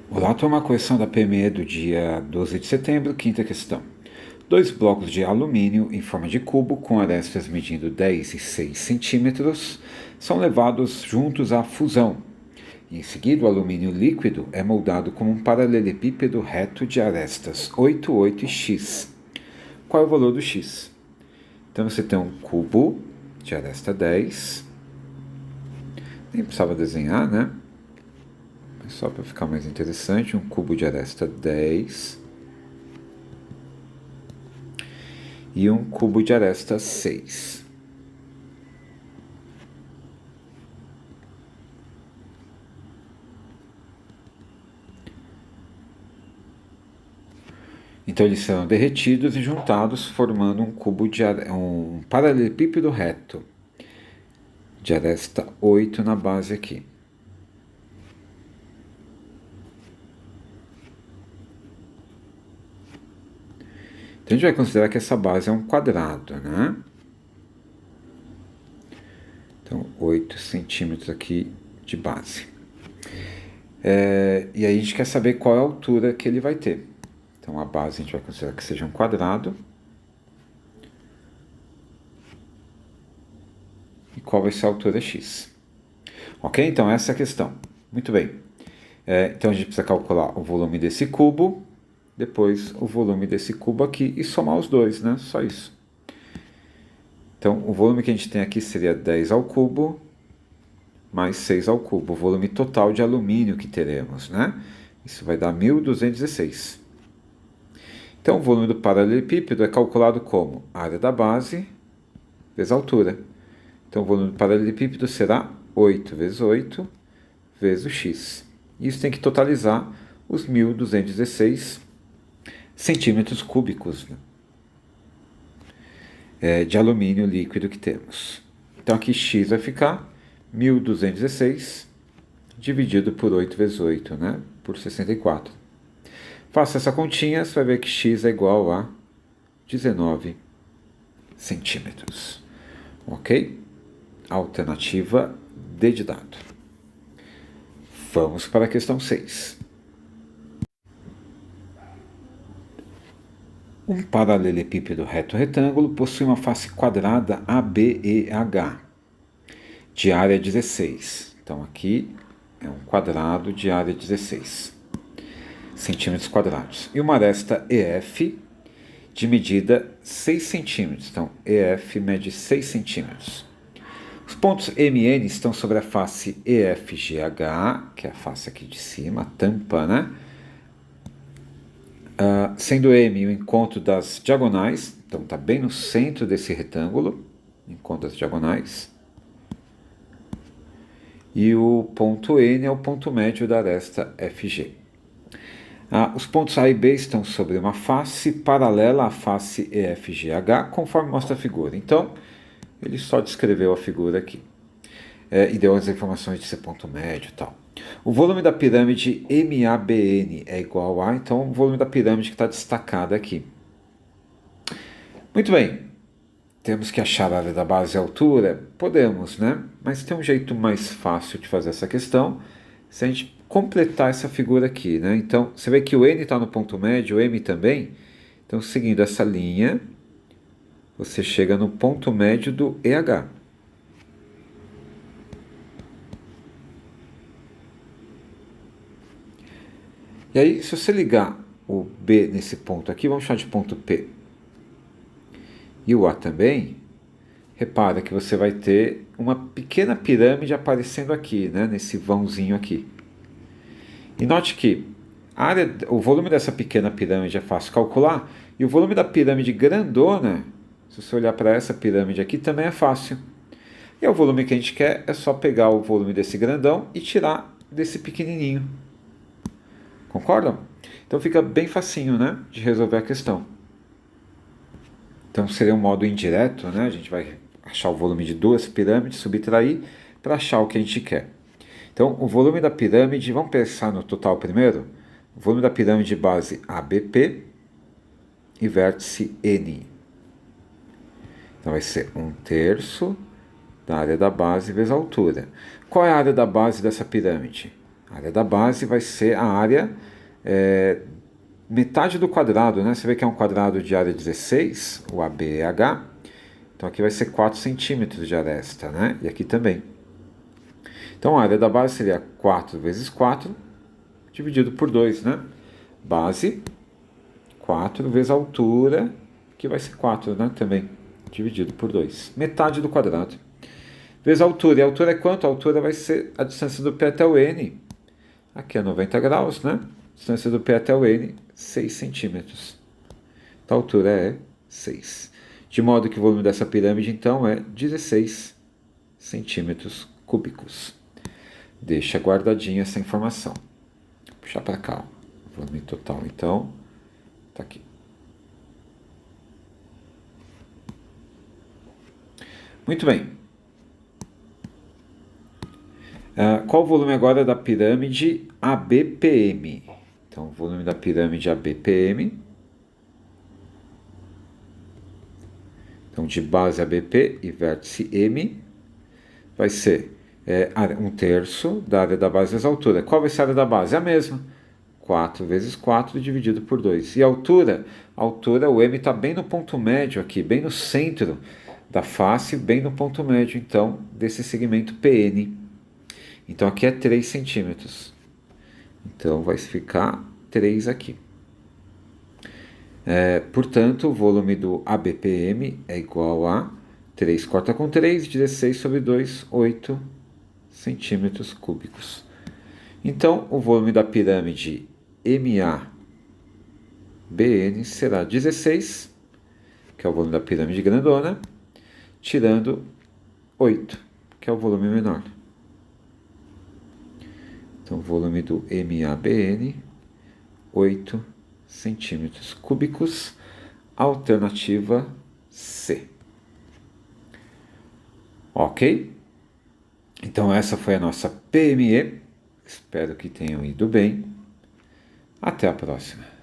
Olá, turma, correção da PME do dia 12 de setembro, quinta questão. Dois blocos de alumínio em forma de cubo, com arestas medindo 10 e 6 centímetros, são levados juntos à fusão. Em seguida, o alumínio líquido é moldado como um paralelepípedo reto de arestas 8, 8 e x. Qual é o valor do x? Então você tem um cubo de aresta 10. Nem precisava desenhar, né? Só para ficar mais interessante, um cubo de aresta 10 e um cubo de aresta 6. Então eles serão derretidos e juntados, formando um cubo de um paralelepípedo reto de aresta 8 na base aqui. Então a gente vai considerar que essa base é um quadrado, né? Então 8 centímetros aqui de base. E aí a gente quer saber qual é a altura que ele vai ter. Então a base a gente vai considerar que seja um quadrado. E qual vai ser a altura x? Ok? Então essa é a questão. Muito bem. Então a gente precisa calcular o volume desse cubo, depois o volume desse cubo aqui e somar os dois, né? Só isso. Então o volume que a gente tem aqui seria 10 ao cubo mais 6 ao cubo, o volume total de alumínio que teremos, né? Isso vai dar 1.216. Então o volume do paralelepípedo é calculado como área da base vezes a altura. Então o volume do paralelepípedo será 8 vezes 8 vezes o x. Isso tem que totalizar os 1.216 centímetros cúbicos, né, de alumínio líquido que temos. Então aqui x vai ficar 1.216 dividido por 8 vezes 8, né, por 64. Faça essa continha, você vai ver que x é igual a 19 centímetros. Ok? Alternativa D de dado. Vamos para a questão 6. Um paralelepípedo reto-retângulo possui uma face quadrada ABEH, de área 16. Então aqui é um quadrado de área 16 centímetros quadrados. E uma aresta EF de medida 6 centímetros. Então EF mede 6 centímetros. Os pontos MN estão sobre a face EFGH, que é a face aqui de cima, a tampa, né? Sendo M o encontro das diagonais, então está bem no centro desse retângulo, encontro das diagonais. E o ponto N é o ponto médio da aresta FG. Os pontos A e B estão sobre uma face paralela à face EFGH, conforme mostra a figura. Então, ele só descreveu a figura aqui. E deu as informações de ser ponto médio e tal. O volume da pirâmide MABN é igual a, então, o volume da pirâmide que está destacada aqui. Muito bem. Temos que achar a área da base e a altura? Podemos, né? Mas tem um jeito mais fácil de fazer essa questão se a gente completar essa figura aqui, né? Então, você vê que o N está no ponto médio, o M também. Então, seguindo essa linha, você chega no ponto médio do EH. E aí, se você ligar o B nesse ponto aqui, vamos chamar de ponto P, e o A também, repara que você vai ter uma pequena pirâmide aparecendo aqui, né, nesse vãozinho aqui. E note que o volume dessa pequena pirâmide é fácil calcular, e o volume da pirâmide grandona, se você olhar para essa pirâmide aqui, também é fácil. E o volume que a gente quer é só pegar o volume desse grandão e tirar desse pequenininho. Concordam? Então fica bem facinho, né, de resolver a questão. Então seria um modo indireto, né? A gente vai achar o volume de duas pirâmides, subtrair para achar o que a gente quer. Então o volume da pirâmide, vamos pensar no total primeiro? O volume da pirâmide base ABP e vértice N. Então vai ser 1/3 da área da base vezes a altura. Qual é a área da base dessa pirâmide? A área da base vai ser a área metade do quadrado, né? Você vê que é um quadrado de área 16, o ABH. Então aqui vai ser 4 centímetros de aresta, né? E aqui também. Então a área da base seria 4 vezes 4, dividido por 2, né? Base, 4 vezes a altura, que vai ser 4, né? Também, dividido por 2. Metade do quadrado. Vezes a altura. E a altura é quanto? A altura vai ser a distância do P até o N. Aqui é 90 graus, né? Distância do P até o N, 6 centímetros. Então a altura é 6. De modo que o volume dessa pirâmide, então, é 16 centímetros cúbicos. Deixa guardadinha essa informação. Vou puxar para cá. O volume total, então, está aqui. Muito bem. Qual o volume agora da pirâmide ABPM? Então, o volume da pirâmide ABPM. Então, de base ABP e vértice M, vai ser 1/3 da área da base vezes a altura. Qual vai ser a área da base? A mesma. 4 vezes 4 dividido por 2. E a altura? A altura, o M está bem no ponto médio aqui, bem no centro da face, bem no ponto médio, então, desse segmento PN. Então, aqui é 3 centímetros. Então, vai ficar 3 aqui. Portanto, o volume do ABPM é igual a 3 corta com 3, 16 sobre 2, 8 centímetros cúbicos. Então, o volume da pirâmide MABN será 16, que é o volume da pirâmide grandona, tirando 8, que é o volume menor. Então, o volume do MABN, 8 centímetros cúbicos, alternativa C. Ok? Então essa foi a nossa PME. Espero que tenham ido bem. Até a próxima.